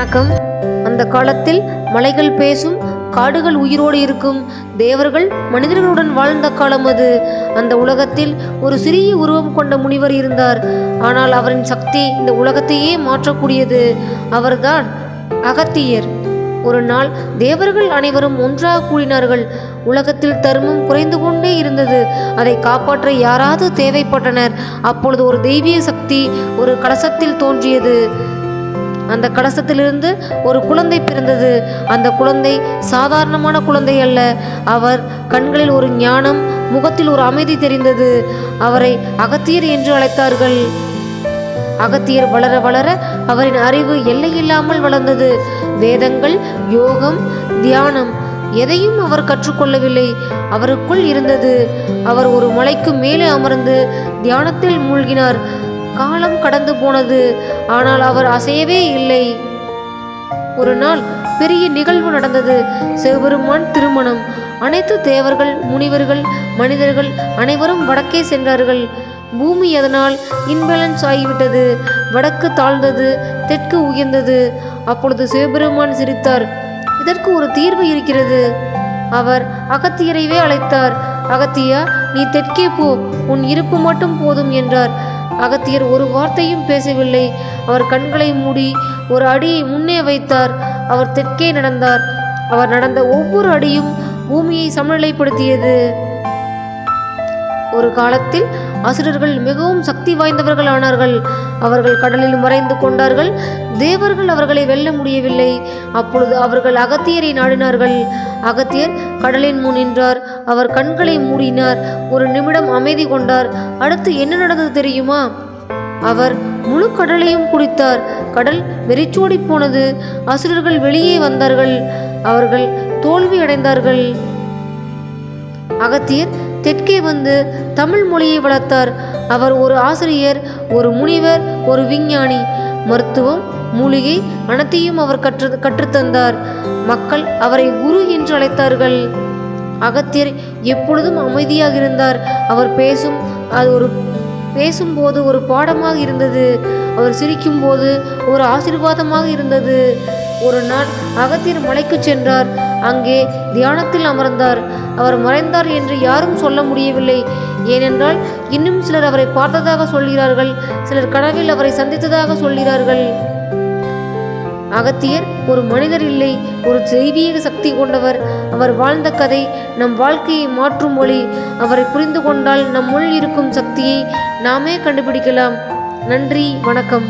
வணக்கம். அந்த காலத்தில் மலைகள் பேசும், காடுகள் உயிரோடு இருக்கும், தேவர்கள் மனிதர்களுடன் வாழ்ந்த காலம் அது. அந்த உலகத்தில் ஒரு சிறிய உருவம் கொண்ட முனிவர் இருந்தார். ஆனால் அவரின் சக்தி இந்த உலகத்தையே மாற்றக்கூடியது. அவர்தான் அகத்தியர். ஒரு நாள் தேவர்கள் அனைவரும் ஒன்றாக கூடினார்கள். உலகத்தில் தர்மம் குறைந்து கொண்டே இருந்தது. அதை காப்பாற்ற யாராவது தேவைப்பட்டனர். அப்பொழுது ஒரு தெய்வீக சக்தி ஒரு கலசத்தில் தோன்றியது. அந்த கலசத்திலிருந்து ஒரு குழந்தை பிறந்தது. அந்த குழந்தை சாதாரணமான குழந்தை அல்ல. அவர் கண்களில் ஒரு ஞானம், முகத்தில் ஒரு அமைதி தெரிந்தது. அவரை அகத்தியர் என்று அழைத்தார்கள். அகத்தியர் வளர வளர அவரின் அறிவு எல்லையில்லாமல் வளர்ந்தது. வேதங்கள், யோகம், தியானம் எதையும் அவர் கற்றுக்கொள்ளவில்லை, அவருக்குள் இருந்தது. அவர் ஒரு மலைக்கு மேலே அமர்ந்து தியானத்தில் மூழ்கினார். காலம் கடந்து போனது. ஆனால் அவர் அசையவே இல்லை. ஒரு நாள் பெரிய நிகழ்வு நடந்தது. சிவபெருமான் திருமணம். அனைத்து தேவர்கள், முனிவர்கள், மனிதர்கள் அனைவரும் வடக்கே சென்றார்கள். பூமி அதனால் இன்பேலன்ஸ் ஆகிவிட்டது. வடக்கு தாழ்ந்தது, தெற்கு உயர்ந்தது. அப்பொழுது சிவபெருமான் சிரித்தார். இதற்கு ஒரு தீர்வு இருக்கிறது. அவர் அகத்தியரைவே அழைத்தார். அகத்தியா, நீ தெற்கே போ, உன் இருப்பு மட்டும் போதும் என்றார். அகத்தியர் ஒரு வார்த்தையும் பேசவில்லை. அவர் கண்களை மூடி ஒரு அடியை முன்னே வைத்தார். அவர் தெற்கே நடந்தார். அவர் நடந்த ஒவ்வொரு அடியும் பூமியை சமநிலைப்படுத்தியது. ஒரு காலத்தில் அசுரர்கள் மிகவும் சக்தி வாய்ந்தவர்கள் ஆனார்கள். அவர்கள் கடலில் மறைந்து கொண்டார்கள். தேவர்கள் அவர்களை வெல்ல முடியவில்லை. அப்பொழுது அவர்கள் அகத்தியரை நாடினார்கள். அகத்தியர் கடலின் முன் நின்றார். அவர் கண்களை மூடினார். ஒரு நிமிடம் அமைதி கொண்டார். அடுத்து என்ன நடந்தது தெரியுமா? அவர் முழு கடலையும் குடித்தார். கடல் வெறிச்சோடி போனது. அசுரர்கள் வெளியே வந்தார்கள். அவர்கள் தோல்வி அடைந்தார்கள். அகத்தியர் தெற்கே வந்து தமிழ் மொழியை வளர்த்தார். அவர் ஒரு ஆசிரியர், ஒரு முனிவர், ஒரு விஞ்ஞானி. மருத்துவம், மூலிகை அனைத்தையும் அவர் கற்றுத்தந்தார். மக்கள் அவரை குரு என்று அழைத்தார்கள். அகத்தியர் எப்பொழுதும் அமைதியாக இருந்தார். அவர் பேசும்போது ஒரு பாடமாக இருந்தது. அவர் சிரிக்கும்போது ஒரு ஆசீர்வாதமாக இருந்தது. ஒரு நாள் அகத்தியர் மலைக்கு சென்றார். அங்கே தியானத்தில் அமர்ந்தார். அவர் மறைந்தார் என்று யாரும் சொல்ல முடியவில்லை. ஏனென்றால் இன்னும் சிலர் அவரை பார்த்ததாக சொல்கிறார்கள். சிலர் கனவில் அவரை சந்தித்ததாக சொல்கிறார்கள். அகத்தியர் ஒரு மனிதர் இல்லை, ஒரு தெய்வீக சக்தி கொண்டவர். அவர் வாழ்ந்த கதை நம் வாழ்க்கையை மாற்றும் மொழி. அவரை புரிந்து கொண்டால் நம்முள் இருக்கும் சக்தியை நாமே கண்டுபிடிக்கலாம். நன்றி, வணக்கம்.